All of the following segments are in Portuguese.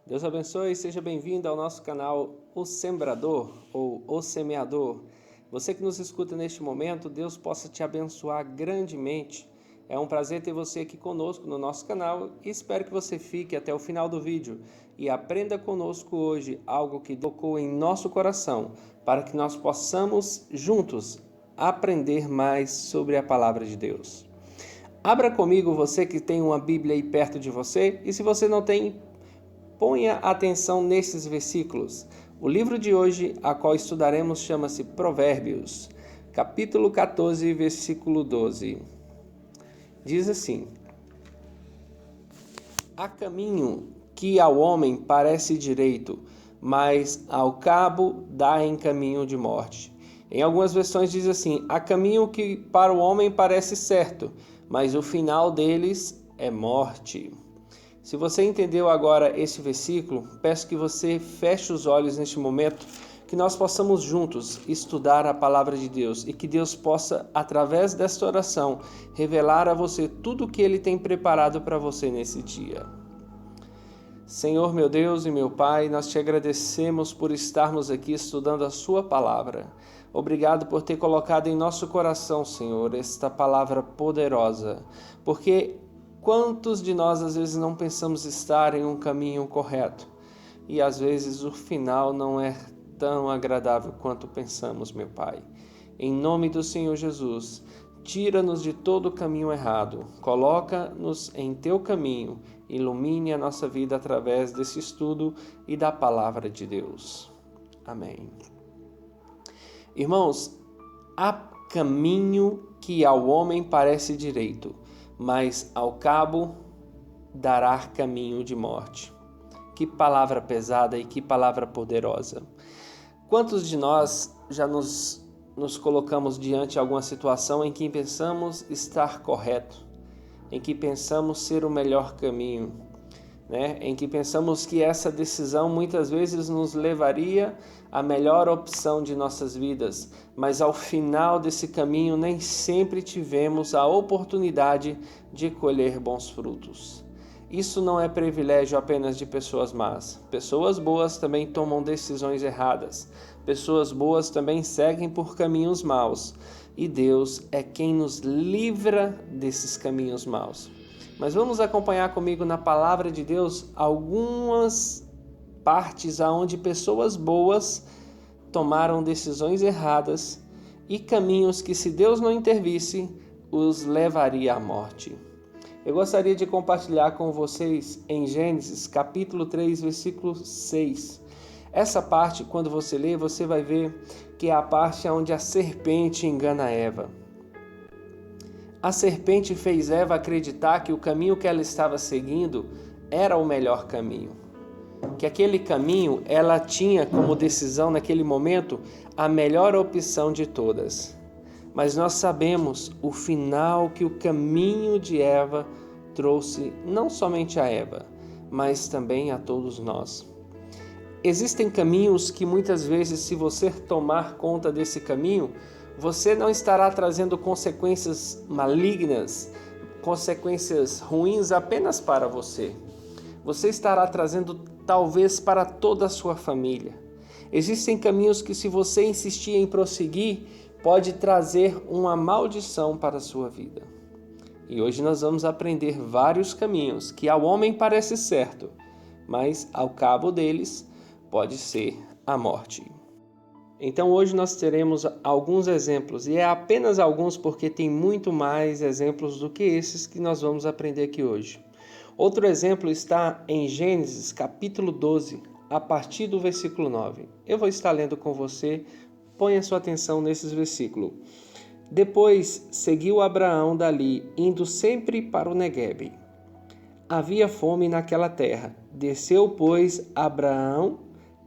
Deus abençoe e seja bem-vindo ao nosso canal O Sembrador ou O Semeador. Você que nos escuta neste momento, Deus possa te abençoar grandemente. É um prazer ter você aqui conosco no nosso canal e espero que você fique até o final do vídeo e aprenda conosco hoje algo que tocou em nosso coração para que nós possamos juntos aprender mais sobre a palavra de Deus. Abra comigo, você que tem uma Bíblia aí perto de você, e se você não tem, ponha atenção nesses versículos. O livro de hoje, a qual estudaremos, chama-se Provérbios, capítulo 14, versículo 12. Diz assim: Há caminho que ao homem parece direito, mas ao cabo dá em caminho de morte. Em algumas versões diz assim: há caminho que para o homem parece certo, mas o final deles é morte. Se você entendeu agora esse versículo, peço que você feche os olhos neste momento, que nós possamos juntos estudar a palavra de Deus e que Deus possa, através desta oração, revelar a você tudo o que Ele tem preparado para você nesse dia. Senhor, meu Deus e meu Pai, nós te agradecemos por estarmos aqui estudando a Sua palavra. Obrigado por ter colocado em nosso coração, Senhor, esta palavra poderosa, porque quantos de nós às vezes não pensamos estar em um caminho correto e às vezes o final não é tão agradável quanto pensamos, meu Pai. Em nome do Senhor Jesus, tira-nos de todo o caminho errado, coloca-nos em teu caminho, ilumine a nossa vida através desse estudo e da palavra de Deus. Amém. Irmãos, há caminho que ao homem parece direito, mas ao cabo dará caminho de morte. Que palavra pesada e que palavra poderosa. Quantos de nós já nos colocamos diante de alguma situação em que pensamos estar correto, em que pensamos ser o melhor caminho, em que pensamos que essa decisão muitas vezes nos levaria à melhor opção de nossas vidas, mas ao final desse caminho nem sempre tivemos a oportunidade de colher bons frutos. Isso não é privilégio apenas de pessoas más. Pessoas boas também tomam decisões erradas. Pessoas boas também seguem por caminhos maus. E Deus é quem nos livra desses caminhos maus. Mas vamos acompanhar comigo na palavra de Deus algumas partes onde pessoas boas tomaram decisões erradas e caminhos que, se Deus não intervisse, os levaria à morte. Eu gostaria de compartilhar com vocês em Gênesis capítulo 3, versículo 6. Essa parte, quando você lê, você vai ver que é a parte onde a serpente engana Eva. A serpente fez Eva acreditar que o caminho que ela estava seguindo era o melhor caminho. Que aquele caminho ela tinha como decisão naquele momento a melhor opção de todas. Mas nós sabemos o final que o caminho de Eva trouxe não somente a Eva, mas também a todos nós. Existem caminhos que muitas vezes, se você tomar conta desse caminho, você não estará trazendo consequências malignas, consequências ruins apenas para você. Você estará trazendo talvez para toda a sua família. Existem caminhos que, se você insistir em prosseguir, pode trazer uma maldição para a sua vida. E hoje nós vamos aprender vários caminhos que ao homem parece certo, mas ao cabo deles pode ser a morte. Então hoje nós teremos alguns exemplos, e é apenas alguns porque tem muito mais exemplos do que esses que nós vamos aprender aqui hoje. Outro exemplo está em Gênesis capítulo 12, a partir do versículo 9. Eu vou estar lendo com você, ponha sua atenção nesses versículos. Depois seguiu Abraão dali, indo sempre para o Neguebe. Havia fome naquela terra. Desceu, pois, Abraão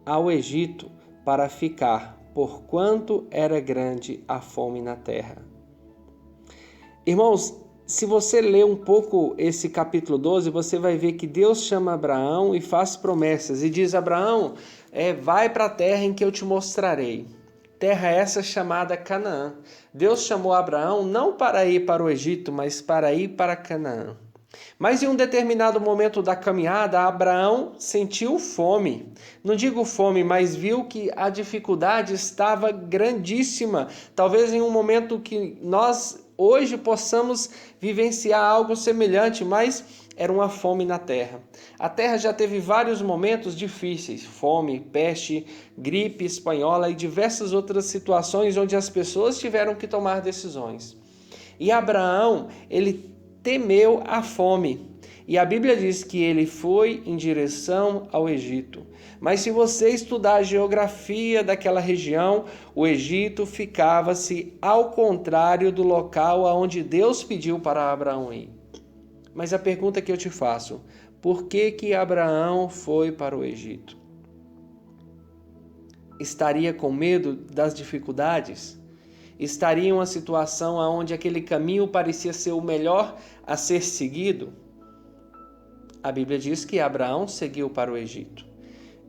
ao Egito para ficar, porquanto era grande a fome na terra. Irmãos, se você ler um pouco esse capítulo 12, você vai ver que Deus chama Abraão e faz promessas. E diz: Abraão, vai para a terra em que eu te mostrarei. Terra essa chamada Canaã. Deus chamou Abraão não para ir para o Egito, mas para ir para Canaã. Mas em um determinado momento da caminhada, Abraão sentiu fome. Não digo fome, mas viu que a dificuldade estava grandíssima. Talvez em um momento que nós hoje possamos vivenciar algo semelhante, mas era uma fome na terra. A terra já teve vários momentos difíceis: fome, peste, gripe espanhola e diversas outras situações onde as pessoas tiveram que tomar decisões. E Abraão, ele temeu a fome. E a Bíblia diz que ele foi em direção ao Egito. Mas se você estudar a geografia daquela região, o Egito ficava-se ao contrário do local aonde Deus pediu para Abraão ir. Mas a pergunta que eu te faço: por que Abraão foi para o Egito? Estaria com medo das dificuldades? Estaria em uma situação onde aquele caminho parecia ser o melhor a ser seguido? A Bíblia diz que Abraão seguiu para o Egito.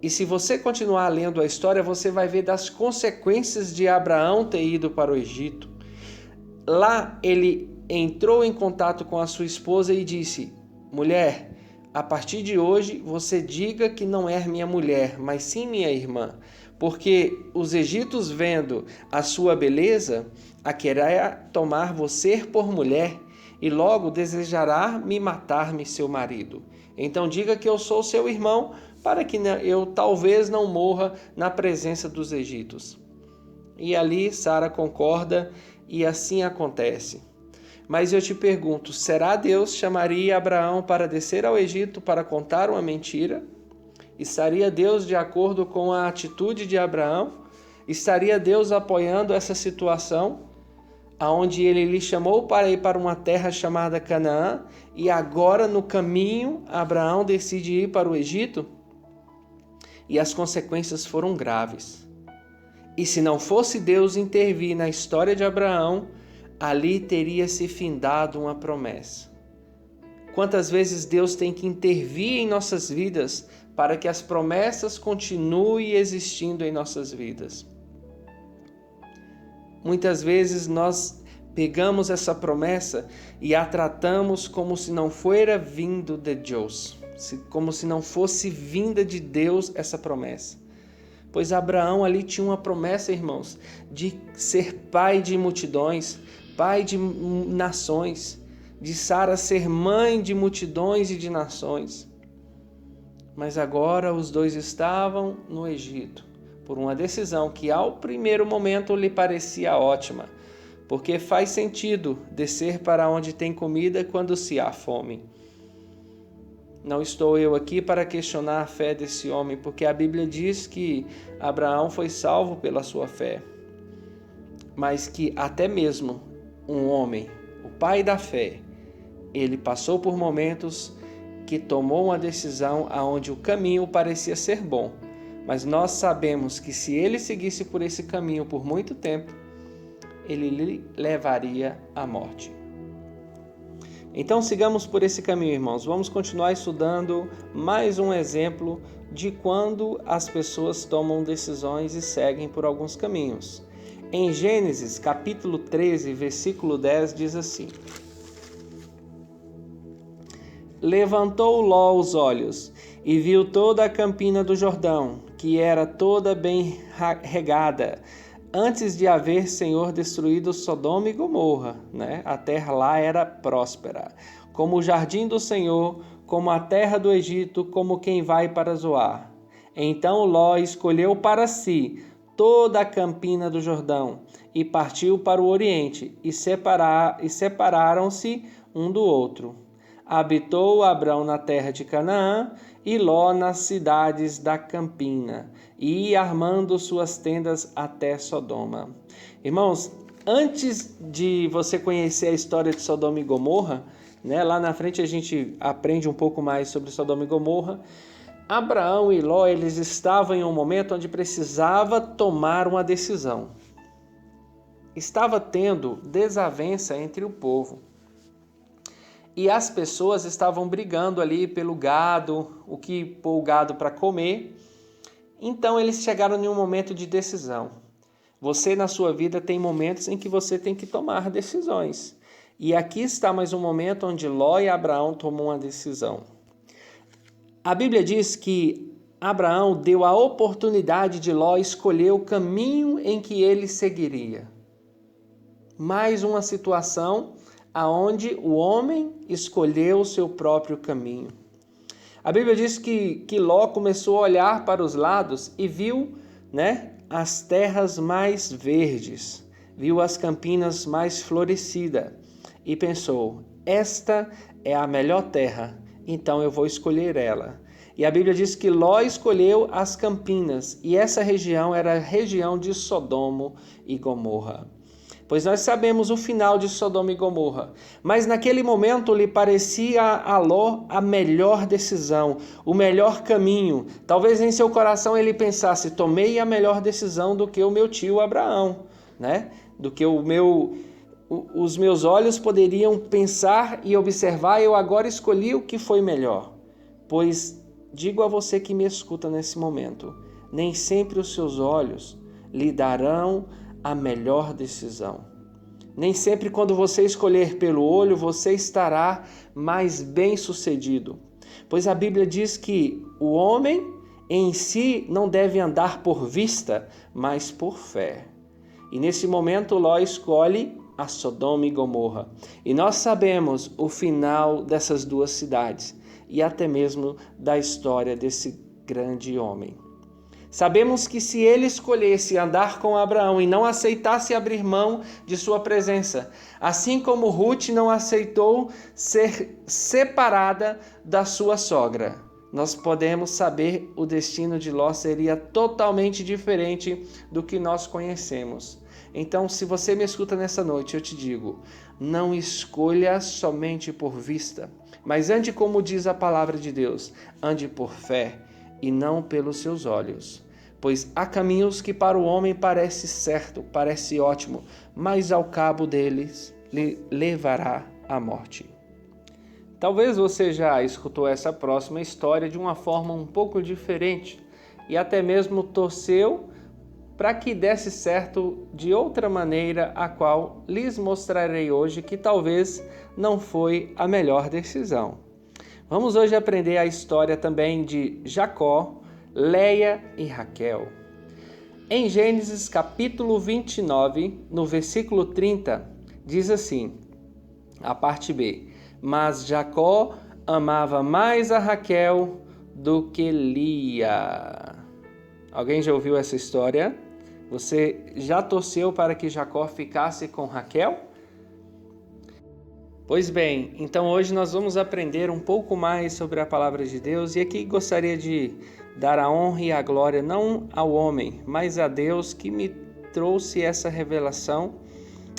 E se você continuar lendo a história, você vai ver das consequências de Abraão ter ido para o Egito. Lá ele entrou em contato com a sua esposa e disse: mulher, a partir de hoje você diga que não é minha mulher, mas sim minha irmã. Porque os egípcios, vendo a sua beleza, a querer tomar você por mulher, e logo desejará me matar-me seu marido. Então diga que eu sou seu irmão, para que eu talvez não morra na presença dos egípcios. E ali Sara concorda e assim acontece. Mas eu te pergunto, será Deus chamaria Abraão para descer ao Egito para contar uma mentira? Estaria Deus de acordo com a atitude de Abraão? Estaria Deus apoiando essa situação, aonde ele lhe chamou para ir para uma terra chamada Canaã, e agora no caminho Abraão decide ir para o Egito? E as consequências foram graves. E se não fosse Deus intervir na história de Abraão, ali teria se findado uma promessa. Quantas vezes Deus tem que intervir em nossas vidas para que as promessas continuem existindo em nossas vidas? Muitas vezes nós pegamos essa promessa e a tratamos como se não fosse vindo de Deus, como se não fosse vinda de Deus essa promessa. Pois Abraão ali tinha uma promessa, irmãos, de ser pai de multidões, pai de nações, de Sara ser mãe de multidões e de nações. Mas agora os dois estavam no Egito, por uma decisão que ao primeiro momento lhe parecia ótima, porque faz sentido descer para onde tem comida quando se há fome. Não estou eu aqui para questionar a fé desse homem, porque a Bíblia diz que Abraão foi salvo pela sua fé, mas que até mesmo um homem, o pai da fé, ele passou por momentos que tomou uma decisão aonde o caminho parecia ser bom, mas nós sabemos que se ele seguisse por esse caminho por muito tempo, ele lhe levaria à morte. Então sigamos por esse caminho, irmãos. Vamos continuar estudando mais um exemplo de quando as pessoas tomam decisões e seguem por alguns caminhos. Em Gênesis, capítulo 13, versículo 10, diz assim: Levantou Ló os olhos e viu toda a campina do Jordão, que era toda bem regada, antes de haver Senhor destruído Sodoma e Gomorra, né? A terra lá era próspera, como o jardim do Senhor, como a terra do Egito, como quem vai para Zoar. Então Ló escolheu para si toda a campina do Jordão e partiu para o oriente, e separaram-se um do outro. Habitou Abrão na terra de Canaã e Ló nas cidades da campina, e armando suas tendas até Sodoma. Irmãos, antes de você conhecer a história de Sodoma e Gomorra, né, lá na frente a gente aprende um pouco mais sobre Sodoma e Gomorra. Abraão e Ló, eles estavam em um momento onde precisava tomar uma decisão. Estava tendo desavença entre o povo. E as pessoas estavam brigando ali pelo gado, o que pôr o gado para comer. Então eles chegaram em um momento de decisão. Você na sua vida tem momentos em que você tem que tomar decisões. E aqui está mais um momento onde Ló e Abraão tomam uma decisão. A Bíblia diz que Abraão deu a oportunidade de Ló escolher o caminho em que ele seguiria. Mais uma situação aonde o homem escolheu o seu próprio caminho. A Bíblia diz que Ló começou a olhar para os lados e viu, as terras mais verdes, viu as campinas mais florescidas e pensou: esta é a melhor terra, então eu vou escolher ela. E a Bíblia diz que Ló escolheu as campinas e essa região era a região de Sodoma e Gomorra. Pois nós sabemos o final de Sodoma e Gomorra, mas naquele momento lhe parecia a Ló a melhor decisão, o melhor caminho. Talvez em seu coração ele pensasse: tomei a melhor decisão do que o meu tio Abraão, do que os meus olhos poderiam pensar e observar, eu agora escolhi o que foi melhor. Pois digo a você que me escuta nesse momento, nem sempre os seus olhos lhe darão a melhor decisão. Nem sempre quando você escolher pelo olho, você estará mais bem-sucedido. Pois a Bíblia diz que o homem em si não deve andar por vista, mas por fé. E nesse momento Ló escolhe a Sodoma e Gomorra. E nós sabemos o final dessas duas cidades e até mesmo da história desse grande homem. Sabemos que se ele escolhesse andar com Abraão e não aceitasse abrir mão de sua presença, assim como Ruth não aceitou ser separada da sua sogra, nós podemos saber o destino de Ló seria totalmente diferente do que nós conhecemos. Então, se você me escuta nessa noite, eu te digo, não escolha somente por vista, mas ande como diz a palavra de Deus, ande por fé e não pelos seus olhos. Pois há caminhos que para o homem parece certo, parece ótimo, mas ao cabo deles lhe levará à morte. Talvez você já escutou essa próxima história de uma forma um pouco diferente e até mesmo torceu para que desse certo de outra maneira, a qual lhes mostrarei hoje que talvez não foi a melhor decisão. Vamos hoje aprender a história também de Jacó, Leia e Raquel. Em Gênesis capítulo 29, no versículo 30, diz assim, a parte B: mas Jacó amava mais a Raquel do que Lia. Alguém já ouviu essa história? Você já torceu para que Jacó ficasse com Raquel? Pois bem, então hoje nós vamos aprender um pouco mais sobre a palavra de Deus e aqui gostaria de dar a honra e a glória não ao homem, mas a Deus que me trouxe essa revelação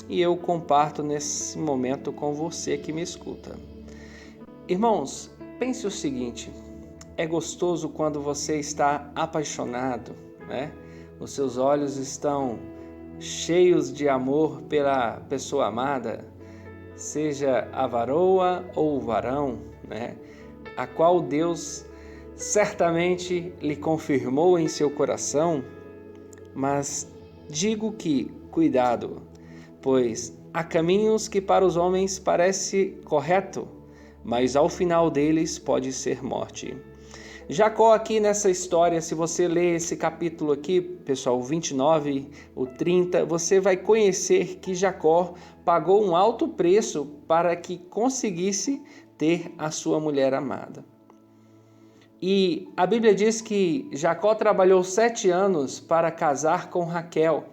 e eu comparto nesse momento com você que me escuta. Irmãos, pense o seguinte, é gostoso quando você está apaixonado, Os seus olhos estão cheios de amor pela pessoa amada, seja a varoa ou o varão, a qual Deus certamente lhe confirmou em seu coração, mas digo que, cuidado, pois há caminhos que para os homens parece correto, mas ao final deles pode ser morte. Jacó aqui nessa história, se você ler esse capítulo aqui, pessoal, o 29, o 30, você vai conhecer que Jacó pagou um alto preço para que conseguisse ter a sua mulher amada. E a Bíblia diz que Jacó trabalhou 7 anos para casar com Raquel,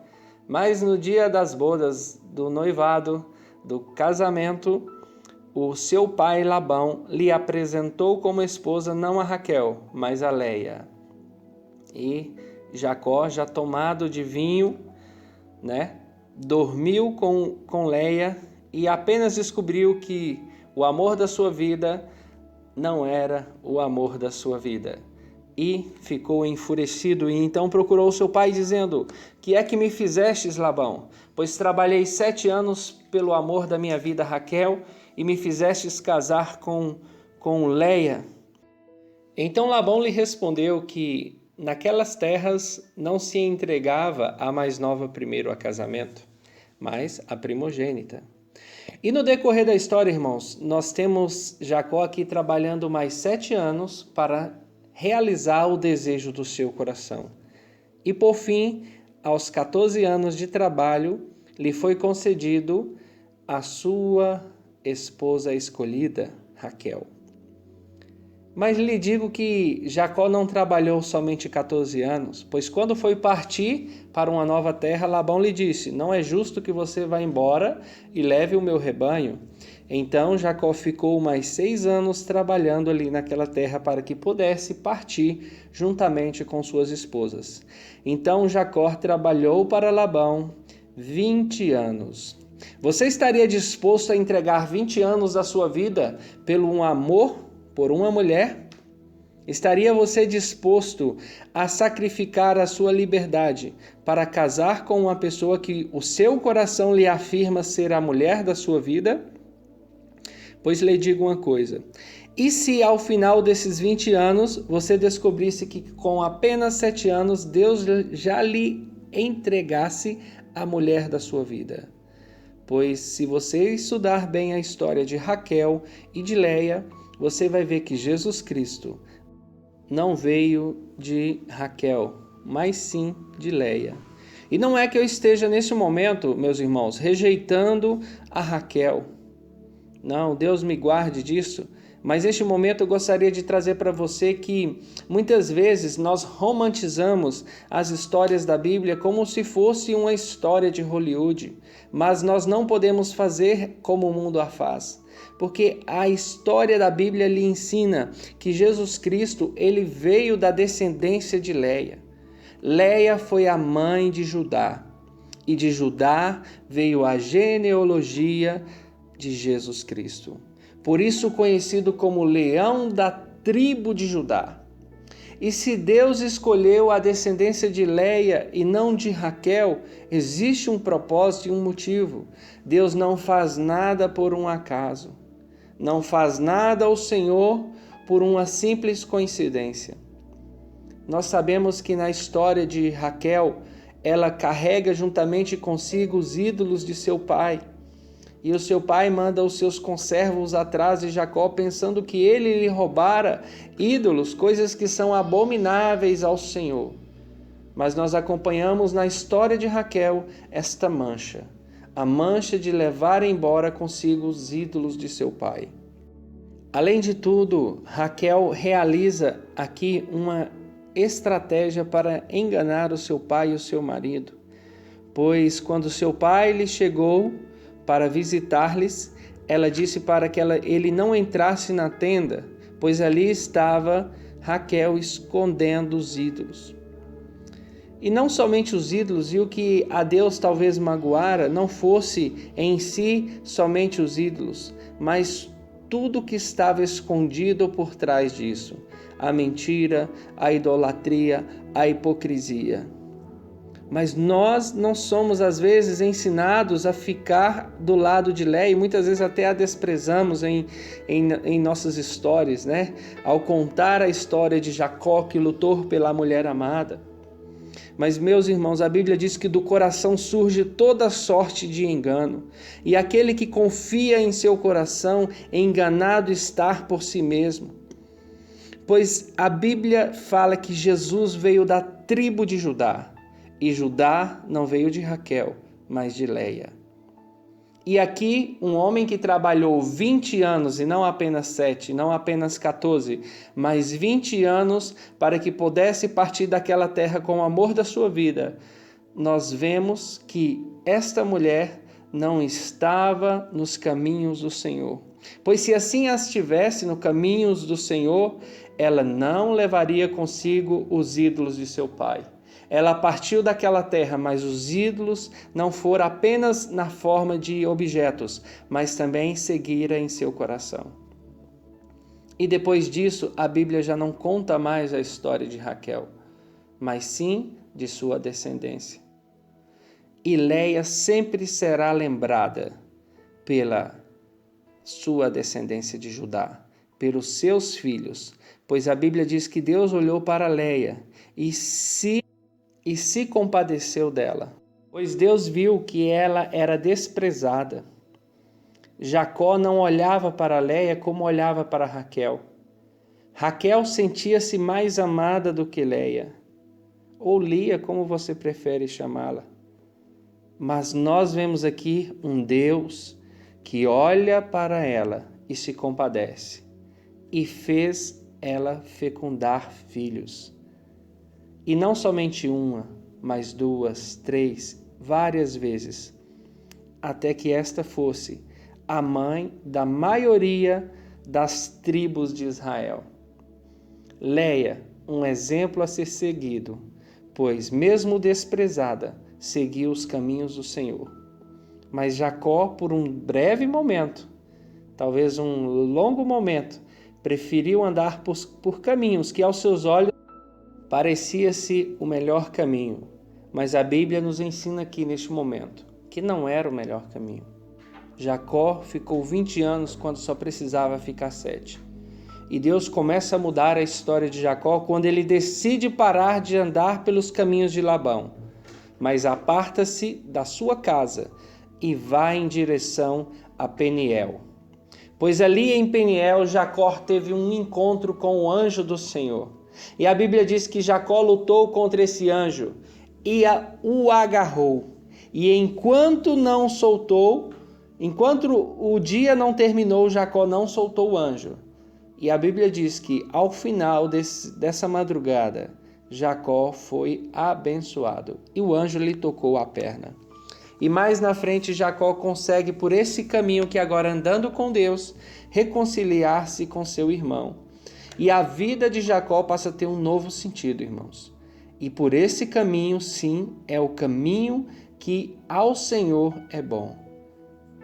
mas no dia das bodas, do noivado, do casamento, o seu pai Labão lhe apresentou como esposa não a Raquel, mas a Leia. E Jacó, já tomado de vinho, dormiu com Leia e apenas descobriu que o amor da sua vida não era o amor da sua vida. E ficou enfurecido e então procurou seu pai dizendo: que é que me fizestes, Labão? Pois trabalhei 7 anos pelo amor da minha vida Raquel e me fizestes casar com Leia. Então Labão lhe respondeu que naquelas terras não se entregava a mais nova primeiro a casamento, mas a primogênita. E no decorrer da história, irmãos, nós temos Jacó aqui trabalhando mais 7 anos para realizar o desejo do seu coração. E por fim, aos 14 anos de trabalho, lhe foi concedido a sua esposa escolhida, Raquel. Mas lhe digo que Jacó não trabalhou somente 14 anos, pois quando foi partir para uma nova terra, Labão lhe disse: não é justo que você vá embora e leve o meu rebanho. Então Jacó ficou mais 6 anos trabalhando ali naquela terra para que pudesse partir juntamente com suas esposas. Então Jacó trabalhou para Labão 20 anos. Você estaria disposto a entregar 20 anos da sua vida pelo um amor por uma mulher? Estaria você disposto a sacrificar a sua liberdade para casar com uma pessoa que o seu coração lhe afirma ser a mulher da sua vida? Pois lhe digo uma coisa: e se ao final desses 20 anos você descobrisse que com apenas 7 anos Deus já lhe entregasse a mulher da sua vida? Pois se você estudar bem a história de Raquel e de Leia, você vai ver que Jesus Cristo não veio de Raquel, mas sim de Leia. E não é que eu esteja nesse momento, meus irmãos, rejeitando a Raquel. Não, Deus me guarde disso. Mas neste momento eu gostaria de trazer para você que muitas vezes nós romantizamos as histórias da Bíblia como se fosse uma história de Hollywood, mas nós não podemos fazer como o mundo a faz. Porque a história da Bíblia lhe ensina que Jesus Cristo, ele veio da descendência de Leia. Leia foi a mãe de Judá, e de Judá veio a genealogia de Jesus Cristo. Por isso conhecido como leão da tribo de Judá. E se Deus escolheu a descendência de Leia e não de Raquel, existe um propósito e um motivo. Deus não faz nada por um acaso. Não faz nada ao Senhor por uma simples coincidência. Nós sabemos que na história de Raquel, ela carrega juntamente consigo os ídolos de seu pai. E o seu pai manda os seus conservos atrás de Jacó, pensando que ele lhe roubara ídolos, coisas que são abomináveis ao Senhor. Mas nós acompanhamos na história de Raquel esta mancha, a mancha de levar embora consigo os ídolos de seu pai. Além de tudo, Raquel realiza aqui uma estratégia para enganar o seu pai e o seu marido, pois quando seu pai lhe chegou para visitar-lhes, ela disse para que ele não entrasse na tenda, pois ali estava Raquel escondendo os ídolos. E não somente os ídolos, e o que a Deus talvez magoara não fosse em si somente os ídolos, mas tudo que estava escondido por trás disso: a mentira, a idolatria, a hipocrisia. Mas nós não somos, às vezes, ensinados a ficar do lado de Leia, e muitas vezes até a desprezamos em nossas histórias, né? Ao contar a história de Jacó que lutou pela mulher amada. Mas, meus irmãos, a Bíblia diz que do coração surge toda sorte de engano, e aquele que confia em seu coração, enganado está por si mesmo. Pois a Bíblia fala que Jesus veio da tribo de Judá, e Judá não veio de Raquel, mas de Leia. E aqui, um homem que trabalhou 20 anos, e não apenas 7, não apenas 14, mas 20 anos para que pudesse partir daquela terra com o amor da sua vida, nós vemos que esta mulher não estava nos caminhos do Senhor. Pois se assim as tivesse nos caminhos do Senhor, ela não levaria consigo os ídolos de seu pai. Ela partiu daquela terra, mas os ídolos não foram apenas na forma de objetos, mas também seguiram em seu coração. E depois disso, a Bíblia já não conta mais a história de Raquel, mas sim de sua descendência. E Leia sempre será lembrada pela sua descendência de Judá, pelos seus filhos, pois a Bíblia diz que Deus olhou para Leia e se compadeceu dela, pois Deus viu que ela era desprezada. Jacó não olhava para Léia como olhava para Raquel. Raquel sentia-se mais amada do que Léia, ou Lia, como você prefere chamá-la. Mas nós vemos aqui um Deus que olha para ela e se compadece, e fez ela fecundar filhos. E não somente uma, mas duas, três, várias vezes, até que esta fosse a mãe da maioria das tribos de Israel. Léia, um exemplo a ser seguido, pois mesmo desprezada, seguiu os caminhos do Senhor. Mas Jacó, por um breve momento, talvez um longo momento, preferiu andar por caminhos que aos seus olhos parecia-se o melhor caminho. Mas a Bíblia nos ensina aqui neste momento que não era o melhor caminho. Jacó ficou 20 anos quando só precisava ficar 7. E Deus começa a mudar a história de Jacó quando ele decide parar de andar pelos caminhos de Labão, mas aparta-se da sua casa e vai em direção a Peniel. Pois ali em Peniel, Jacó teve um encontro com o anjo do Senhor. E a Bíblia diz que Jacó lutou contra esse anjo e o agarrou. E enquanto o dia não terminou, Jacó não soltou o anjo. E a Bíblia diz que ao final dessa madrugada, Jacó foi abençoado e o anjo lhe tocou a perna. E mais na frente, Jacó consegue, por esse caminho que agora andando com Deus, reconciliar-se com seu irmão. E a vida de Jacó passa a ter um novo sentido, irmãos. E por esse caminho, sim, é o caminho que ao Senhor é bom.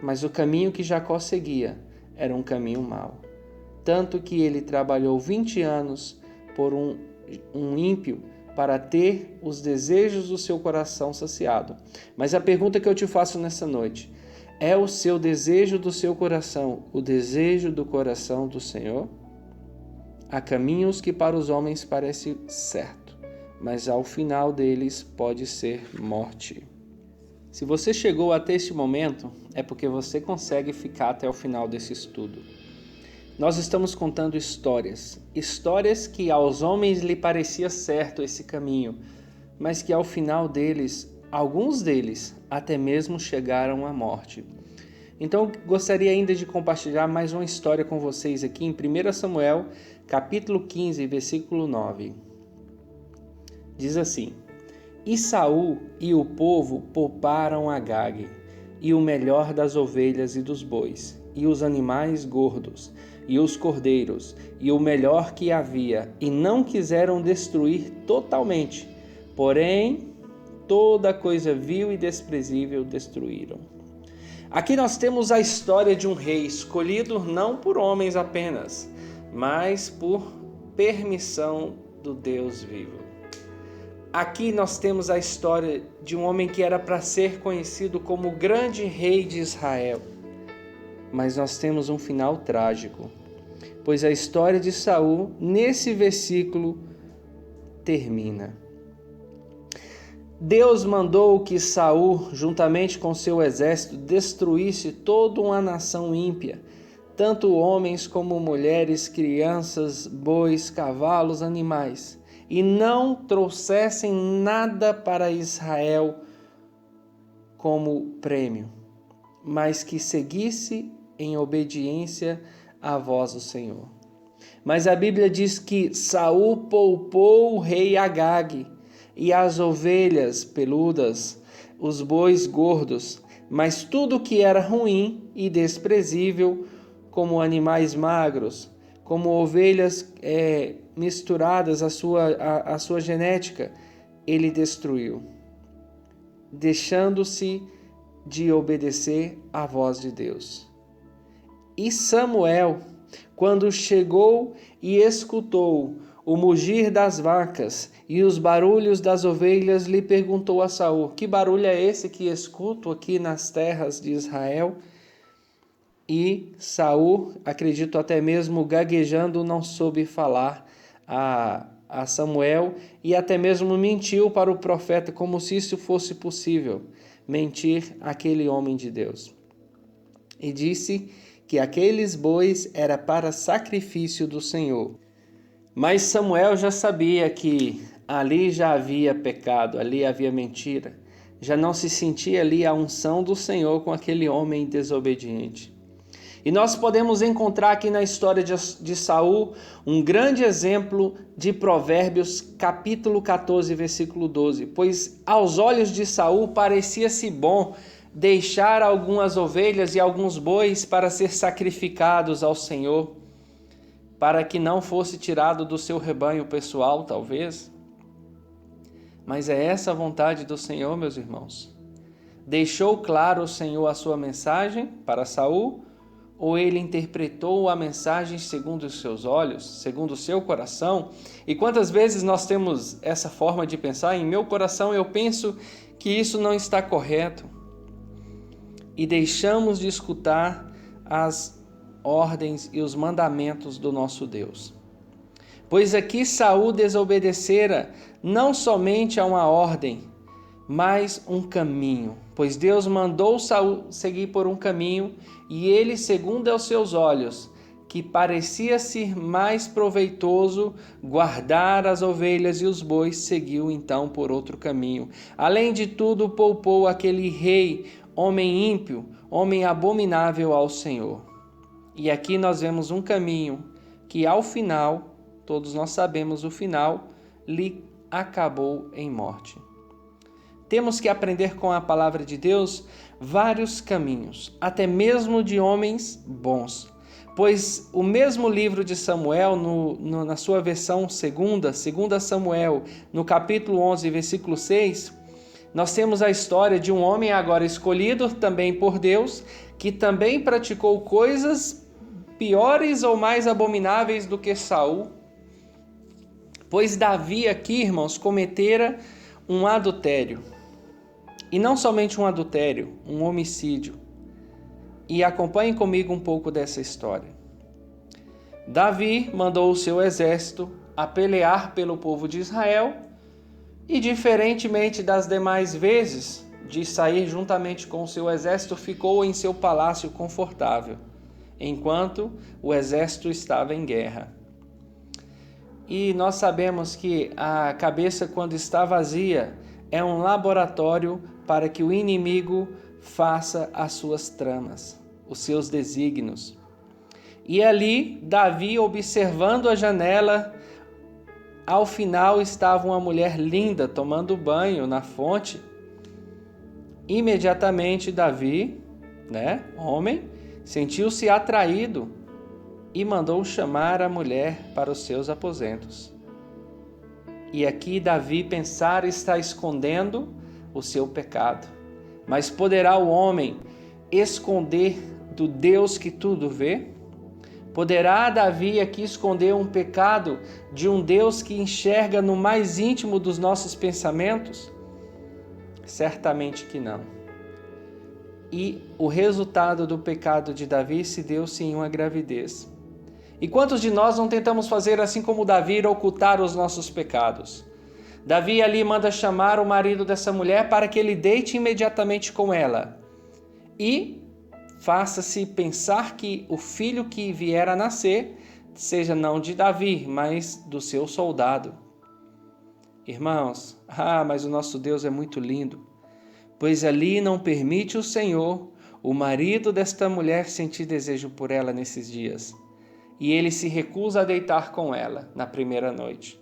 Mas o caminho que Jacó seguia era um caminho mau. Tanto que ele trabalhou 20 anos por um ímpio para ter os desejos do seu coração saciado. Mas a pergunta que eu te faço nessa noite, é o seu desejo do seu coração o desejo do coração do Senhor? Há caminhos que para os homens parecem certo, mas ao final deles pode ser morte. Se você chegou até este momento, é porque você consegue ficar até o final desse estudo. Nós estamos contando histórias que aos homens lhe parecia certo esse caminho, mas que ao final deles, alguns deles até mesmo chegaram à morte. Então, gostaria ainda de compartilhar mais uma história com vocês aqui em 1 Samuel, capítulo 15, versículo 9. Diz assim: E Saul e o povo pouparam Agag, e o melhor das ovelhas e dos bois, e os animais gordos, e os cordeiros, e o melhor que havia, e não quiseram destruir totalmente, porém toda coisa vil e desprezível destruíram. Aqui nós temos a história de um rei escolhido não por homens apenas, mas por permissão do Deus vivo. Aqui nós temos a história de um homem que era para ser conhecido como o grande rei de Israel. Mas nós temos um final trágico, pois a história de Saul, nesse versículo, termina. Deus mandou que Saul, juntamente com seu exército, destruísse toda uma nação ímpia, tanto homens como mulheres, crianças, bois, cavalos, animais, e não trouxessem nada para Israel como prêmio, mas que seguisse em obediência à voz do Senhor. Mas a Bíblia diz que Saul poupou o rei Agag e as ovelhas peludas, os bois gordos, mas tudo que era ruim e desprezível, como animais magros, como ovelhas misturadas à sua genética, ele destruiu, deixando-se de obedecer à voz de Deus. E Samuel, quando chegou e escutou o mugir das vacas e os barulhos das ovelhas, lhe perguntou a Saul: que barulho é esse que escuto aqui nas terras de Israel? E Saul, acredito até mesmo gaguejando, não soube falar a Samuel e até mesmo mentiu para o profeta, como se isso fosse possível, mentir àquele homem de Deus. e disse que aqueles bois era para sacrifício do Senhor. Mas Samuel já sabia que ali já havia pecado, ali havia mentira. Já não se sentia ali a unção do Senhor com aquele homem desobediente. E nós podemos encontrar aqui na história de Saul um grande exemplo de Provérbios, capítulo 14, versículo 12. Pois aos olhos de Saul parecia-se bom deixar algumas ovelhas e alguns bois para ser sacrificados ao Senhor, para que não fosse tirado do seu rebanho pessoal, talvez. Mas é essa a vontade do Senhor, meus irmãos. Deixou claro o Senhor a sua mensagem para Saul, ou ele interpretou a mensagem segundo os seus olhos, segundo o seu coração? E quantas vezes nós temos essa forma de pensar? Em meu coração eu penso que isso não está correto. E deixamos de escutar as ordens e os mandamentos do nosso Deus. Pois aqui Saul desobedecera não somente a uma ordem, mas um caminho. Pois Deus mandou Saul seguir por um caminho, e ele, segundo aos seus olhos, que parecia ser mais proveitoso guardar as ovelhas e os bois, seguiu então por outro caminho. Além de tudo, poupou aquele rei, homem ímpio, homem abominável ao Senhor. E aqui nós vemos um caminho que ao final, todos nós sabemos o final, lhe acabou em morte. Temos que aprender com a palavra de Deus vários caminhos, até mesmo de homens bons. Pois o mesmo livro de Samuel, na sua versão segunda Samuel, no capítulo 11, versículo 6, nós temos a história de um homem agora escolhido também por Deus, que também praticou coisas piores ou mais abomináveis do que Saul. Pois Davi aqui, irmãos, cometera um adultério. E não somente um adultério, um homicídio. E acompanhem comigo um pouco dessa história. Davi mandou o seu exército a pelear pelo povo de Israel e, diferentemente das demais vezes de sair juntamente com o seu exército, ficou em seu palácio confortável, enquanto o exército estava em guerra. E nós sabemos que a cabeça, quando está vazia, é um laboratório para que o inimigo faça as suas tramas, os seus desígnios. E ali, Davi, observando a janela, ao final estava uma mulher linda tomando banho na fonte. Imediatamente Davi, homem, sentiu-se atraído e mandou chamar a mulher para os seus aposentos. E aqui Davi pensar está escondendo o seu pecado. Mas poderá o homem esconder do Deus que tudo vê? Poderá Davi aqui esconder um pecado de um Deus que enxerga no mais íntimo dos nossos pensamentos? Certamente que não. E o resultado do pecado de Davi se deu sim em uma gravidez. E quantos de nós não tentamos fazer assim como Davi, ocultar os nossos pecados? Davi ali manda chamar o marido dessa mulher para que ele deite imediatamente com ela. E faça-se pensar que o filho que vier a nascer seja não de Davi, mas do seu soldado. Irmãos, mas o nosso Deus é muito lindo, pois ali não permite o Senhor o marido desta mulher sentir desejo por ela nesses dias. E ele se recusa a deitar com ela na primeira noite.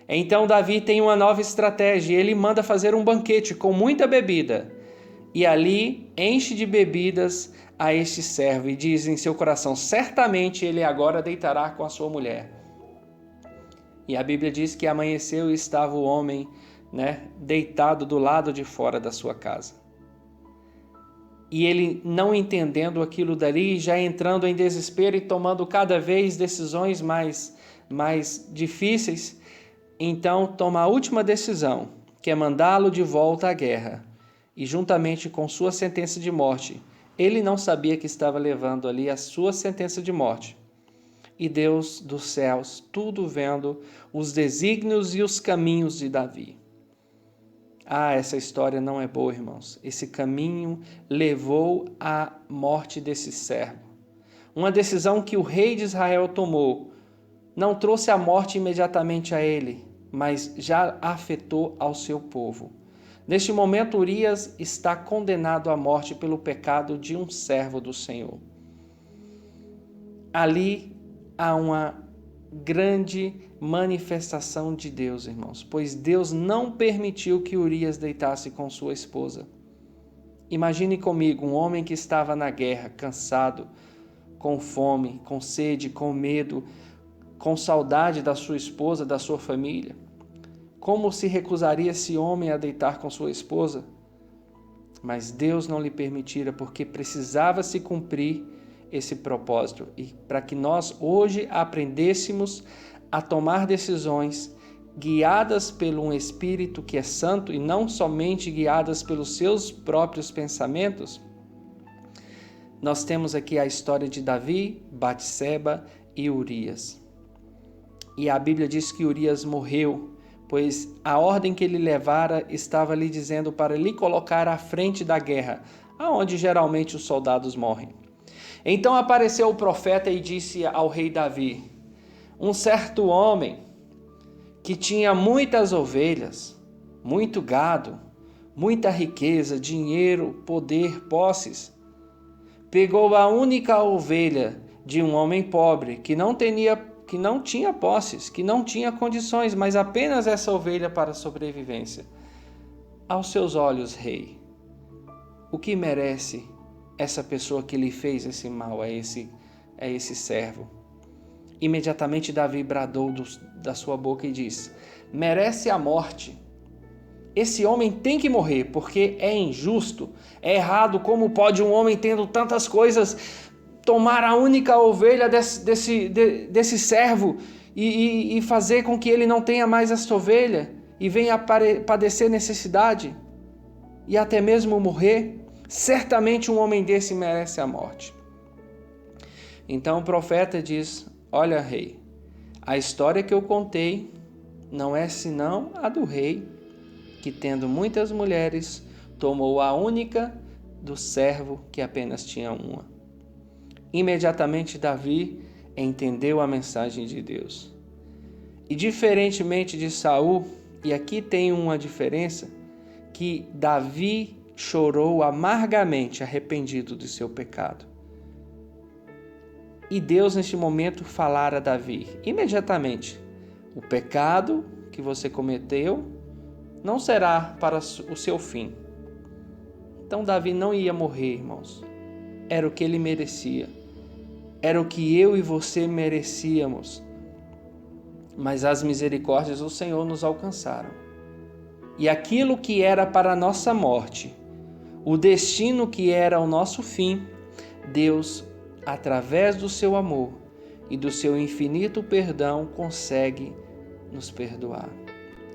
Então Davi tem uma nova estratégia, ele manda fazer um banquete com muita bebida, e ali enche de bebidas a este servo, e diz em seu coração, certamente ele agora deitará com a sua mulher. E a Bíblia diz que amanheceu e estava o homem, deitado do lado de fora da sua casa. E ele, não entendendo aquilo dali, já entrando em desespero e tomando cada vez decisões mais difíceis, então toma a última decisão, que é mandá-lo de volta à guerra. E juntamente com sua sentença de morte, ele não sabia que estava levando ali a sua sentença de morte. E Deus dos céus, tudo vendo os desígnios e os caminhos de Davi. Essa história não é boa, irmãos. Esse caminho levou à morte desse servo. Uma decisão que o rei de Israel tomou não trouxe a morte imediatamente a ele, mas já afetou ao seu povo. Neste momento, Urias está condenado à morte pelo pecado de um servo do Senhor. Ali há uma grande manifestação de Deus, irmãos, pois Deus não permitiu que Urias deitasse com sua esposa. Imagine comigo um homem que estava na guerra, cansado, com fome, com sede, com medo, com saudade da sua esposa, da sua família. Como se recusaria esse homem a deitar com sua esposa? Mas Deus não lhe permitira, porque precisava se cumprir esse propósito. E para que nós hoje aprendêssemos a tomar decisões guiadas por um Espírito que é santo e não somente guiadas pelos seus próprios pensamentos, nós temos aqui a história de Davi, Batseba e Urias. E a Bíblia diz que Urias morreu, pois a ordem que ele levara estava lhe dizendo para lhe colocar à frente da guerra, aonde geralmente os soldados morrem. Então apareceu o profeta e disse ao rei Davi: um certo homem que tinha muitas ovelhas, muito gado, muita riqueza, dinheiro, poder, posses, pegou a única ovelha de um homem pobre que não tinha posses, que não tinha condições, mas apenas essa ovelha para sobrevivência. Aos seus olhos, rei, o que merece essa pessoa que lhe fez esse mal a esse servo? Imediatamente Davi bradou da sua boca e disse: merece a morte. Esse homem tem que morrer, porque é injusto, é errado. Como pode um homem, tendo tantas coisas, tomar a única ovelha desse servo e fazer com que ele não tenha mais esta ovelha e venha padecer necessidade e até mesmo morrer? Certamente um homem desse merece a morte. Então o profeta diz: olha, rei, a história que eu contei não é senão a do rei, que tendo muitas mulheres, tomou a única do servo que apenas tinha uma. Imediatamente Davi entendeu a mensagem de Deus. E diferentemente de Saul, e aqui tem uma diferença, que Davi chorou amargamente, arrependido do seu pecado. E Deus neste momento falara a Davi, imediatamente: o pecado que você cometeu não será para o seu fim. Então Davi não ia morrer, irmãos. Era o que ele merecia. Era o que eu e você merecíamos. Mas as misericórdias do Senhor nos alcançaram. E aquilo que era para a nossa morte, o destino que era o nosso fim, Deus, através do seu amor e do seu infinito perdão, consegue nos perdoar.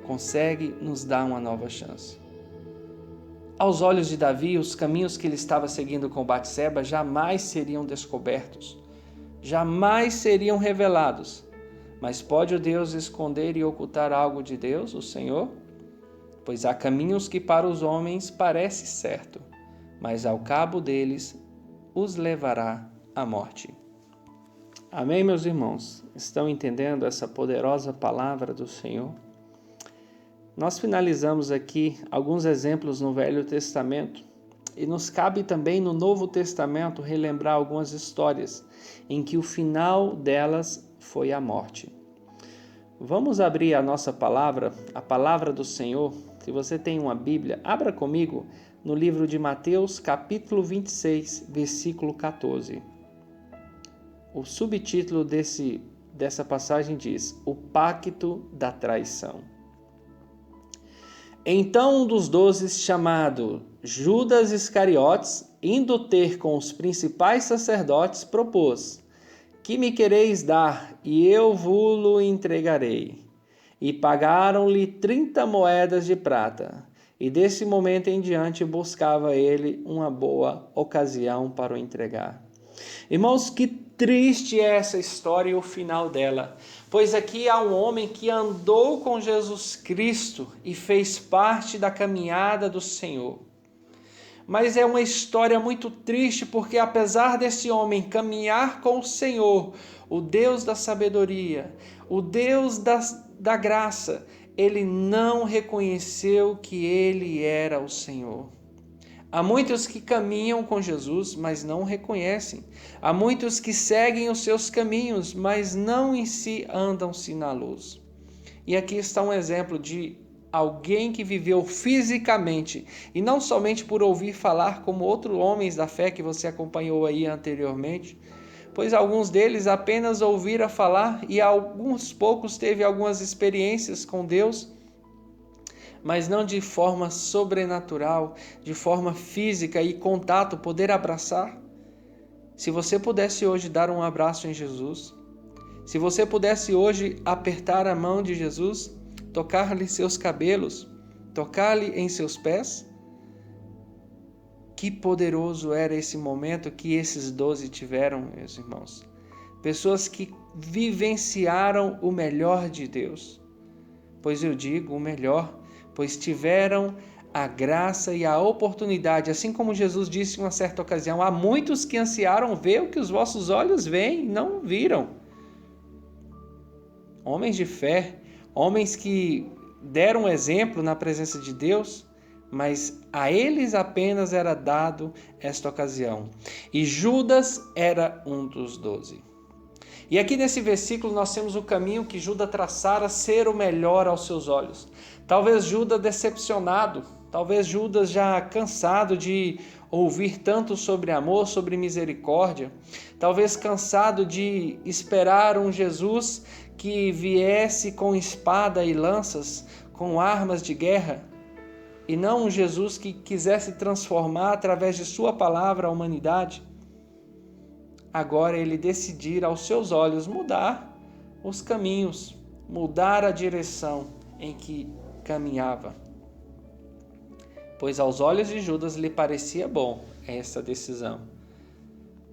Consegue nos dar uma nova chance. Aos olhos de Davi, os caminhos que ele estava seguindo com Batseba jamais seriam descobertos, jamais seriam revelados. Mas pode o Deus esconder e ocultar algo de Deus, o Senhor? Pois há caminhos que para os homens parece certo, mas ao cabo deles os levará à morte. Amém, meus irmãos? Estão entendendo essa poderosa palavra do Senhor? Nós finalizamos aqui alguns exemplos no Velho Testamento e nos cabe também no Novo Testamento relembrar algumas histórias em que o final delas foi a morte. Vamos abrir a nossa palavra, a palavra do Senhor. Se você tem uma Bíblia, abra comigo no livro de Mateus, capítulo 26, versículo 14. O subtítulo dessa passagem diz: o pacto da traição. Então um dos 12, chamado Judas Iscariotes, indo ter com os principais sacerdotes, propôs: que me quereis dar, e eu vos-lo entregarei. E pagaram-lhe 30 moedas de prata. E desse momento em diante buscava ele uma boa ocasião para o entregar. Irmãos, que triste é essa história e o final dela, pois aqui há um homem que andou com Jesus Cristo e fez parte da caminhada do Senhor. Mas é uma história muito triste, porque apesar desse homem caminhar com o Senhor, o Deus da sabedoria, o Deus da graça, ele não reconheceu que ele era o Senhor. Há muitos que caminham com Jesus, mas não o reconhecem. Há muitos que seguem os seus caminhos, mas não em si andam-se na luz. E aqui está um exemplo de alguém que viveu fisicamente, e não somente por ouvir falar, como outros homens da fé que você acompanhou aí anteriormente, pois alguns deles apenas ouviram falar e alguns poucos teve algumas experiências com Deus, mas não de forma sobrenatural, de forma física e contato, poder abraçar. Se você pudesse hoje dar um abraço em Jesus, se você pudesse hoje apertar a mão de Jesus, tocar-lhe seus cabelos, tocar-lhe em seus pés, que poderoso era esse momento que esses 12 tiveram, meus irmãos. Pessoas que vivenciaram o melhor de Deus. Pois eu digo o melhor, pois tiveram a graça e a oportunidade, assim como Jesus disse em uma certa ocasião, há muitos que ansiaram ver o que os vossos olhos veem e não viram. Homens de fé, homens que deram exemplo na presença de Deus, mas a eles apenas era dado esta ocasião. E Judas era um dos 12. E aqui nesse versículo nós temos o caminho que Judas traçara ser o melhor aos seus olhos. Talvez Judas decepcionado, talvez Judas já cansado de ouvir tanto sobre amor, sobre misericórdia, talvez cansado de esperar um Jesus que viesse com espada e lanças, com armas de guerra, e não um Jesus que quisesse transformar através de sua palavra a humanidade. Agora ele decidir aos seus olhos mudar os caminhos, mudar a direção em que caminhava. Pois aos olhos de Judas lhe parecia bom essa decisão.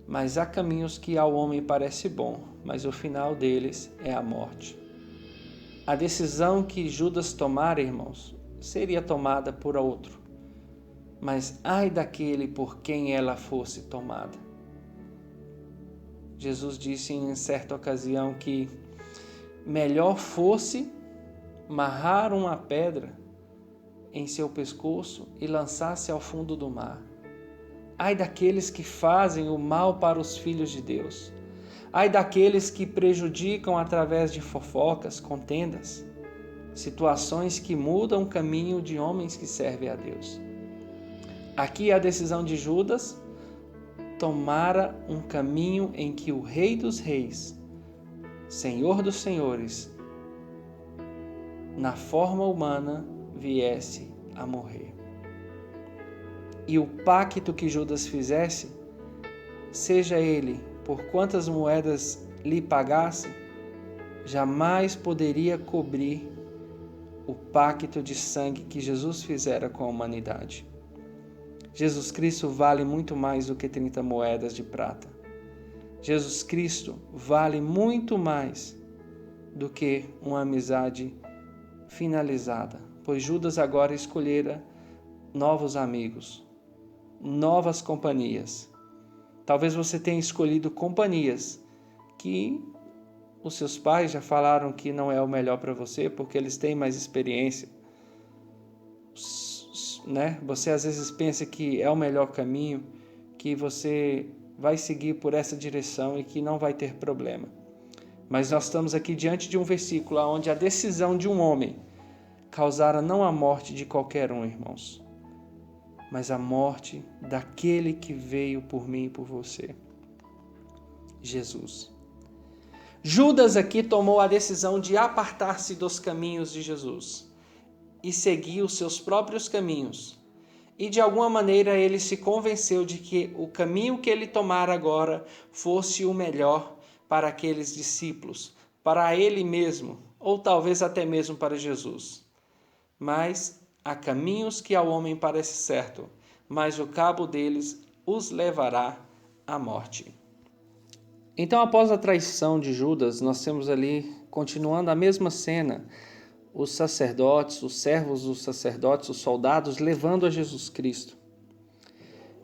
Mas há caminhos que ao homem parece bom, mas o final deles é a morte. A decisão que Judas tomara, irmãos, seria tomada por outro. Mas ai daquele por quem ela fosse tomada. Jesus disse em certa ocasião que melhor fosse amarrar uma pedra em seu pescoço e lançar-se ao fundo do mar. Ai daqueles que fazem o mal para os filhos de Deus. Ai daqueles que prejudicam através de fofocas, contendas, situações que mudam o caminho de homens que servem a Deus. Aqui a decisão de Judas tomara um caminho em que o Rei dos Reis, Senhor dos Senhores, na forma humana, viesse a morrer. E o pacto que Judas fizesse, seja ele por quantas moedas lhe pagasse, jamais poderia cobrir o pacto de sangue que Jesus fizera com a humanidade. Jesus Cristo vale muito mais do que 30 moedas de prata. Jesus Cristo vale muito mais do que uma amizade finalizada, pois Judas agora escolhera novos amigos, novas companhias. Talvez você tenha escolhido companhias que os seus pais já falaram que não é o melhor para você, porque eles têm mais experiência. Você às vezes pensa que é o melhor caminho, que você vai seguir por essa direção e que não vai ter problema. Mas nós estamos aqui diante de um versículo onde a decisão de um homem causara não a morte de qualquer um, irmãos, mas a morte daquele que veio por mim e por você, Jesus. Judas aqui tomou a decisão de apartar-se dos caminhos de Jesus e seguir os seus próprios caminhos. E de alguma maneira ele se convenceu de que o caminho que ele tomara agora fosse o melhor para aqueles discípulos, para ele mesmo, ou talvez até mesmo para Jesus. Mas há caminhos que ao homem parece certo, mas o cabo deles os levará à morte. Então, após a traição de Judas, nós temos ali, continuando a mesma cena, os sacerdotes, os servos dos sacerdotes, os soldados, levando a Jesus Cristo.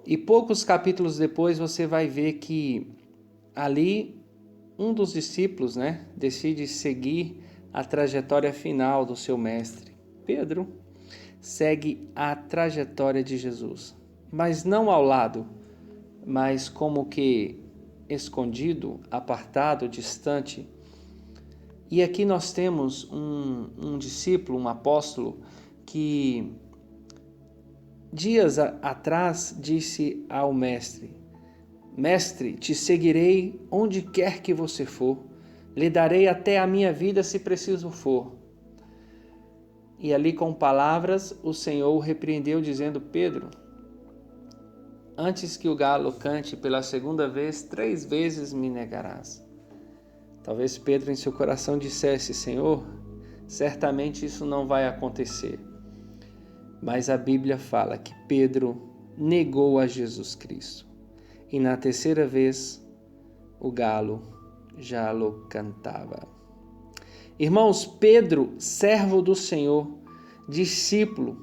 E poucos capítulos depois você vai ver que ali um dos discípulos, decide seguir a trajetória final do seu mestre. Pedro segue a trajetória de Jesus, mas não ao lado, mas como que escondido, apartado, distante. E aqui nós temos um discípulo, um apóstolo, que dias atrás disse ao mestre: Mestre, te seguirei onde quer que você for, lhe darei até a minha vida se preciso for. E ali com palavras o Senhor o repreendeu dizendo: Pedro, antes que o galo cante pela segunda vez, 3 vezes me negarás. Talvez Pedro em seu coração dissesse: Senhor, certamente isso não vai acontecer. Mas a Bíblia fala que Pedro negou a Jesus Cristo. E na 3ª vez, o galo já lo cantava. Irmãos, Pedro, servo do Senhor, discípulo,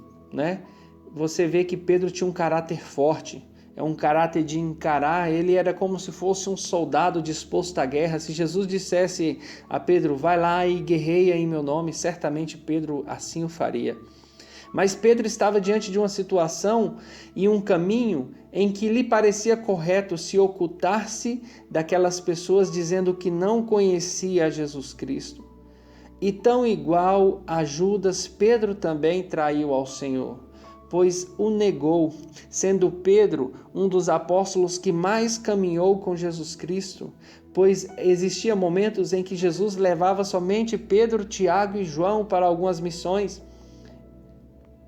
Você vê que Pedro tinha um caráter forte. É um caráter de encarar, ele era como se fosse um soldado disposto à guerra. Se Jesus dissesse a Pedro, vai lá e guerreia em meu nome, certamente Pedro assim o faria. Mas Pedro estava diante de uma situação e um caminho em que lhe parecia correto se ocultar-se daquelas pessoas dizendo que não conhecia a Jesus Cristo. E tão igual a Judas, Pedro também traiu ao Senhor, pois o negou, sendo Pedro um dos apóstolos que mais caminhou com Jesus Cristo, pois existiam momentos em que Jesus levava somente Pedro, Tiago e João para algumas missões.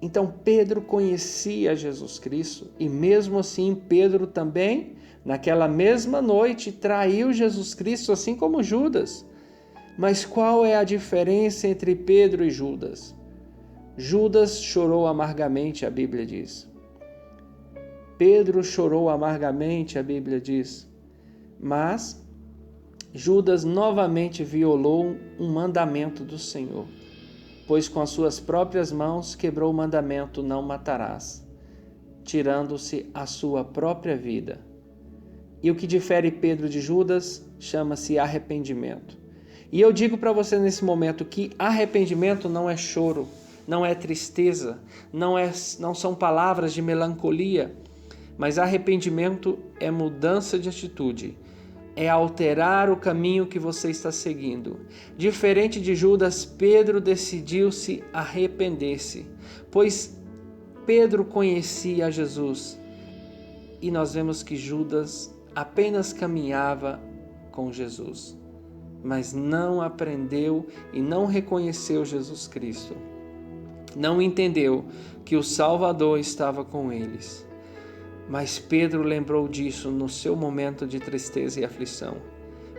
Então Pedro conhecia Jesus Cristo e mesmo assim Pedro também, naquela mesma noite, traiu Jesus Cristo, assim como Judas. Mas qual é a diferença entre Pedro e Judas? Judas chorou amargamente, a Bíblia diz. Pedro chorou amargamente, a Bíblia diz. Mas Judas novamente violou um mandamento do Senhor, pois com as suas próprias mãos quebrou o mandamento: não matarás, tirando-se a sua própria vida. E o que difere Pedro de Judas chama-se arrependimento. E eu digo para você nesse momento que arrependimento não é choro, não é tristeza, não são palavras de melancolia, mas arrependimento é mudança de atitude, é alterar o caminho que você está seguindo. Diferente de Judas, Pedro decidiu se arrepender-se, pois Pedro conhecia Jesus e nós vemos que Judas apenas caminhava com Jesus, mas não aprendeu e não reconheceu Jesus Cristo. Não entendeu que o Salvador estava com eles. Mas Pedro lembrou disso no seu momento de tristeza e aflição.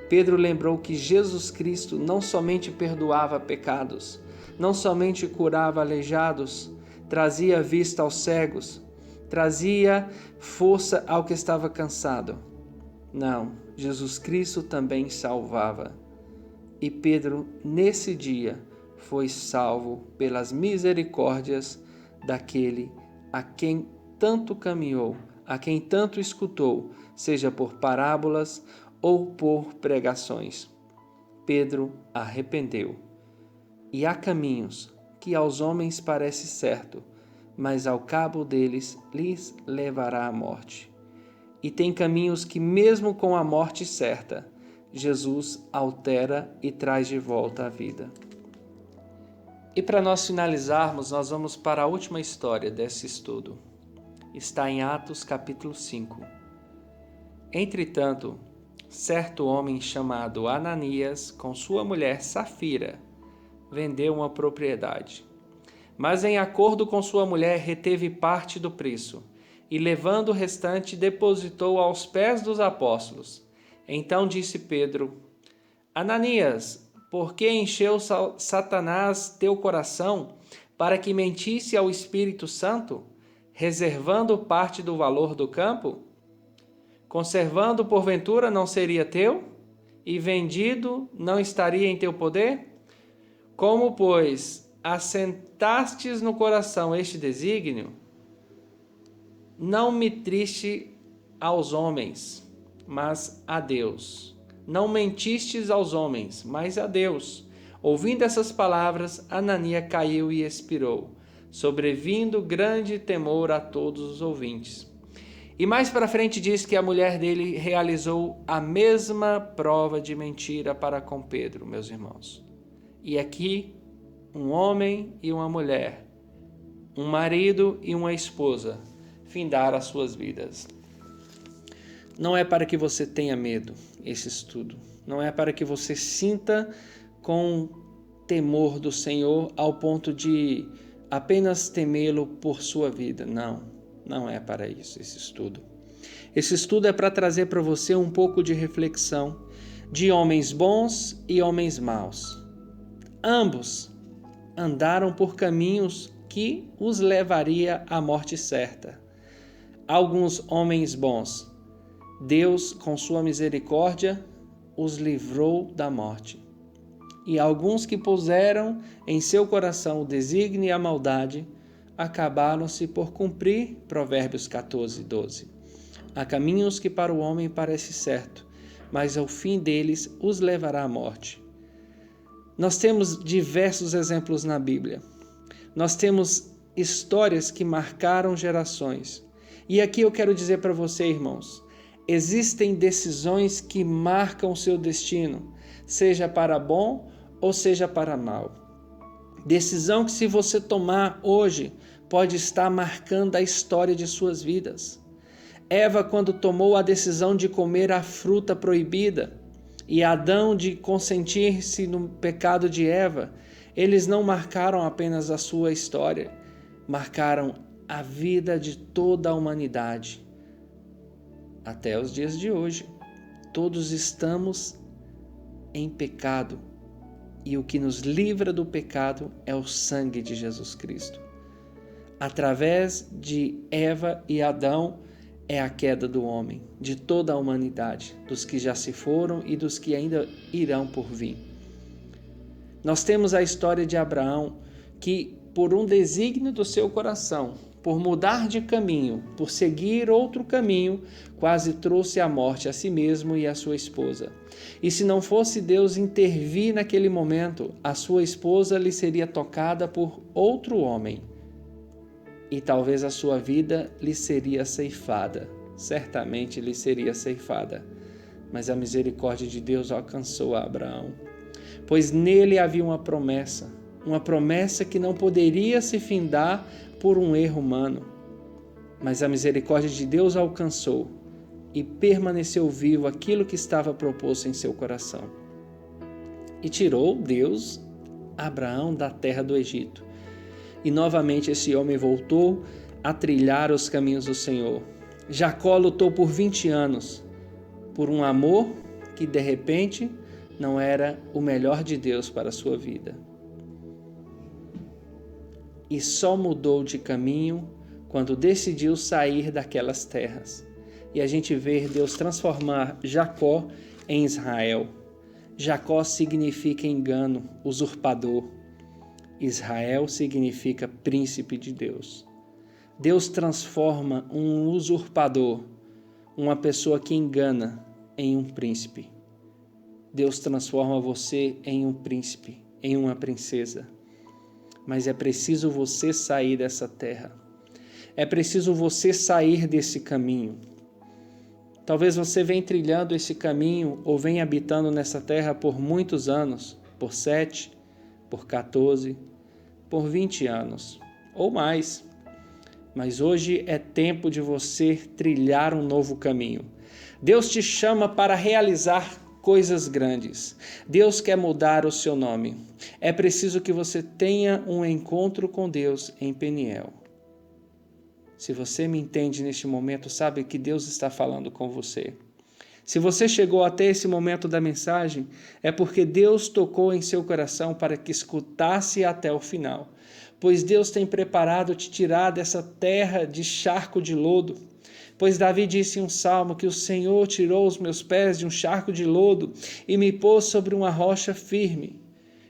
Pedro lembrou que Jesus Cristo não somente perdoava pecados, não somente curava aleijados, trazia vista aos cegos, trazia força ao que estava cansado. Não, Jesus Cristo também salvava. E Pedro, nesse dia, foi salvo pelas misericórdias daquele a quem tanto caminhou, a quem tanto escutou, seja por parábolas ou por pregações. Pedro arrependeu. E há caminhos que aos homens parece certo, mas ao cabo deles lhes levará a morte. E tem caminhos que mesmo com a morte certa, Jesus altera e traz de volta à vida. E para nós finalizarmos, nós vamos para a última história desse estudo. Está em Atos capítulo 5. Entretanto, certo homem chamado Ananias, com sua mulher Safira, vendeu uma propriedade. Mas em acordo com sua mulher reteve parte do preço, e levando o restante depositou aos pés dos apóstolos. Então disse Pedro: Ananias, por que encheu Satanás teu coração para que mentisse ao Espírito Santo, reservando parte do valor do campo? Conservando porventura não seria teu? e vendido não estaria em teu poder? Como, pois, assentastes no coração este desígnio, não me triste aos homens, mas a Deus. Não mentistes aos homens, mas a Deus. Ouvindo essas palavras, Ananias caiu e expirou, sobrevindo grande temor a todos os ouvintes. E mais para frente diz que a mulher dele realizou a mesma prova de mentira para com Pedro, meus irmãos. E aqui, um homem e uma mulher, um marido e uma esposa, findaram as suas vidas. Não é para que você tenha medo esse estudo. Não é para que você sinta com temor do Senhor ao ponto de apenas temê-lo por sua vida. Não, não é para isso esse estudo. Esse estudo é para trazer para você um pouco de reflexão de homens bons e homens maus. Ambos andaram por caminhos que os levaria à morte certa. Alguns homens bons, Deus, com sua misericórdia, os livrou da morte. E alguns que puseram em seu coração o desígnio e a maldade, acabaram-se por cumprir Provérbios 14:12. Há caminhos que para o homem parece certo, mas ao fim deles os levará à morte. Nós temos diversos exemplos na Bíblia. Nós temos histórias que marcaram gerações. E aqui eu quero dizer para você, irmãos, existem decisões que marcam o seu destino, seja para bom ou seja para mal. Decisão que, se você tomar hoje, pode estar marcando a história de suas vidas. Eva, quando tomou a decisão de comer a fruta proibida, e Adão de consentir-se no pecado de Eva, eles não marcaram apenas a sua história, marcaram a vida de toda a humanidade. Até os dias de hoje, todos estamos em pecado, e o que nos livra do pecado é o sangue de Jesus Cristo. Através de Eva e Adão é a queda do homem, de toda a humanidade, dos que já se foram e dos que ainda irão por vir. Nós temos a história de Abraão, que por um desígnio do seu coração, por mudar de caminho, por seguir outro caminho, quase trouxe a morte a si mesmo e a sua esposa. E se não fosse Deus intervir naquele momento, a sua esposa lhe seria tocada por outro homem. E talvez a sua vida lhe seria ceifada. Certamente lhe seria ceifada. Mas a misericórdia de Deus alcançou a Abraão. Pois nele havia uma promessa que não poderia se findar por um erro humano. Mas a misericórdia de Deus alcançou e permaneceu vivo aquilo que estava proposto em seu coração. E tirou Deus Abraão da terra do Egito. E novamente esse homem voltou a trilhar os caminhos do Senhor. Jacó lutou por 20 anos por um amor que de repente não era o melhor de Deus para a sua vida. E só mudou de caminho quando decidiu sair daquelas terras. E a gente vê Deus transformar Jacó em Israel. Jacó significa engano, usurpador. Israel significa príncipe de Deus. Deus transforma um usurpador, uma pessoa que engana, em um príncipe. Deus transforma você em um príncipe, em uma princesa. Mas é preciso você sair dessa terra. É preciso você sair desse caminho. Talvez você venha trilhando esse caminho ou venha habitando nessa terra por muitos anos, por 7, por 14, por 20 anos ou mais. Mas hoje é tempo de você trilhar um novo caminho. Deus te chama para realizar coisas grandes. Deus quer mudar o seu nome. É preciso que você tenha um encontro com Deus em Peniel. Se você me entende neste momento, sabe que Deus está falando com você. Se você chegou até esse momento da mensagem, é porque Deus tocou em seu coração para que escutasse até o final. Pois Deus tem preparado te tirar dessa terra de charco de lodo. Pois Davi disse em um salmo que o Senhor tirou os meus pés de um charco de lodo e me pôs sobre uma rocha firme.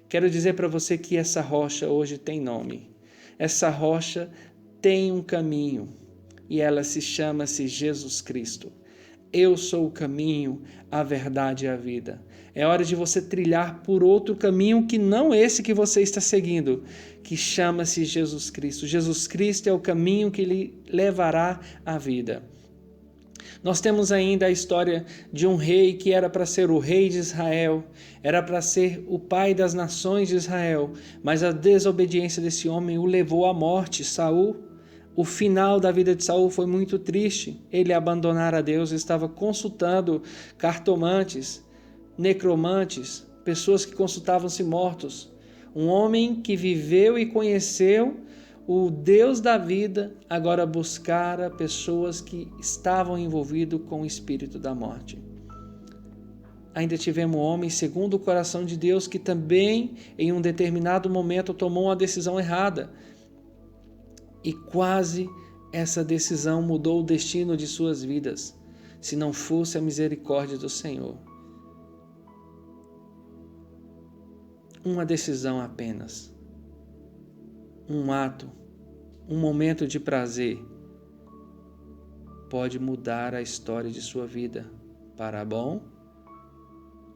Quero dizer para você que essa rocha hoje tem nome. Essa rocha tem um caminho e ela chama-se Jesus Cristo. Eu sou o caminho, a verdade e a vida. É hora de você trilhar por outro caminho que não esse que você está seguindo, que chama-se Jesus Cristo. Jesus Cristo é o caminho que lhe levará à vida. Nós temos ainda a história de um rei que era para ser o rei de Israel, era para ser o pai das nações de Israel, mas a desobediência desse homem o levou à morte, Saul. O final da vida de Saul foi muito triste. Ele abandonara a Deus, estava consultando cartomantes, necromantes, pessoas que consultavam-se mortos. Um homem que viveu e conheceu o Deus da vida, agora buscara pessoas que estavam envolvidos com o espírito da morte. Ainda tivemos um homem segundo o coração de Deus que também, em um determinado momento, tomou uma decisão errada. E quase essa decisão mudou o destino de suas vidas, se não fosse a misericórdia do Senhor. Uma decisão apenas, um ato, um momento de prazer pode mudar a história de sua vida para bom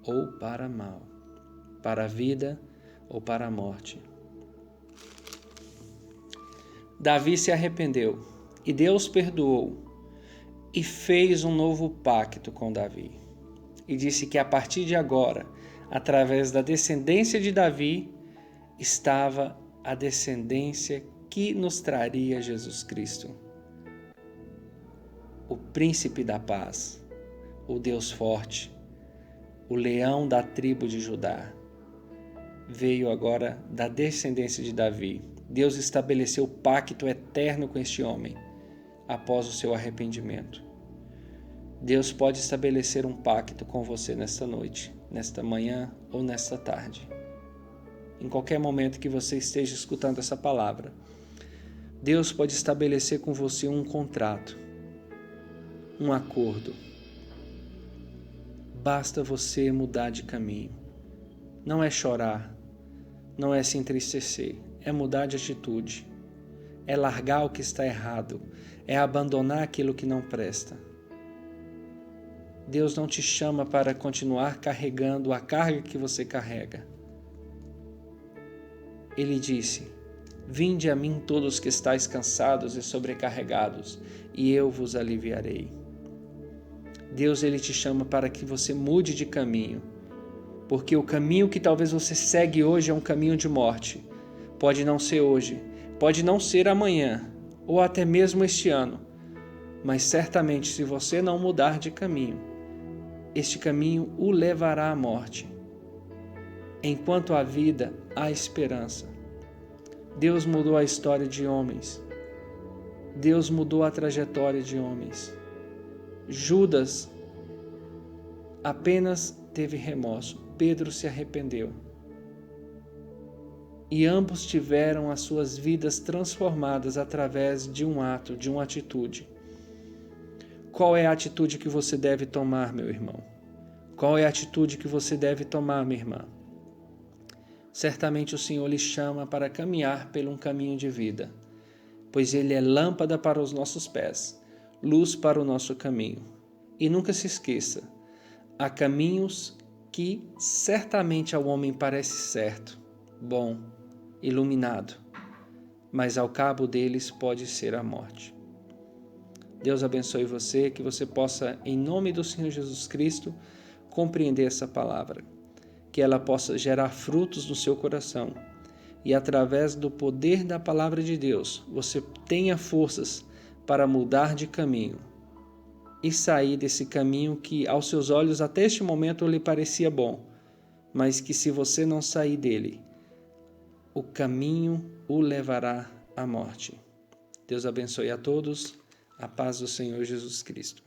ou para mal, para a vida ou para a morte. Davi se arrependeu e Deus perdoou e fez um novo pacto com Davi. E disse que a partir de agora, através da descendência de Davi, estava a descendência que nos traria Jesus Cristo. O príncipe da paz, o Deus forte, o leão da tribo de Judá, veio agora da descendência de Davi. Deus estabeleceu pacto eterno com este homem após o seu arrependimento. Deus pode estabelecer um pacto com você nesta noite, nesta manhã ou nesta tarde. Em qualquer momento que você esteja escutando essa palavra, Deus pode estabelecer com você um contrato, um acordo. Basta você mudar de caminho. Não é chorar, não é se entristecer, é mudar de atitude, é largar o que está errado, é abandonar aquilo que não presta. Deus não te chama para continuar carregando a carga que você carrega. Ele disse: vinde a mim todos que estáis cansados e sobrecarregados, e eu vos aliviarei. Deus, ele te chama para que você mude de caminho, porque o caminho que talvez você segue hoje é um caminho de morte. Pode não ser hoje, pode não ser amanhã, ou até mesmo este ano, mas certamente se você não mudar de caminho, este caminho o levará à morte. Enquanto há vida, há esperança. Deus mudou a história de homens. Deus mudou a trajetória de homens. Judas apenas teve remorso. Pedro se arrependeu. E ambos tiveram as suas vidas transformadas através de um ato, de uma atitude. Qual é a atitude que você deve tomar, meu irmão? Qual é a atitude que você deve tomar, minha irmã? Certamente o Senhor lhe chama para caminhar por um caminho de vida, pois Ele é lâmpada para os nossos pés, luz para o nosso caminho. E nunca se esqueça, há caminhos que certamente ao homem parece certo, bom, iluminado, mas ao cabo deles pode ser a morte. Deus abençoe você, que você possa, em nome do Senhor Jesus Cristo, compreender essa palavra, que ela possa gerar frutos no seu coração e através do poder da palavra de Deus, você tenha forças para mudar de caminho e sair desse caminho que aos seus olhos até este momento lhe parecia bom, mas que se você não sair dele, o caminho o levará à morte. Deus abençoe a todos, a paz do Senhor Jesus Cristo.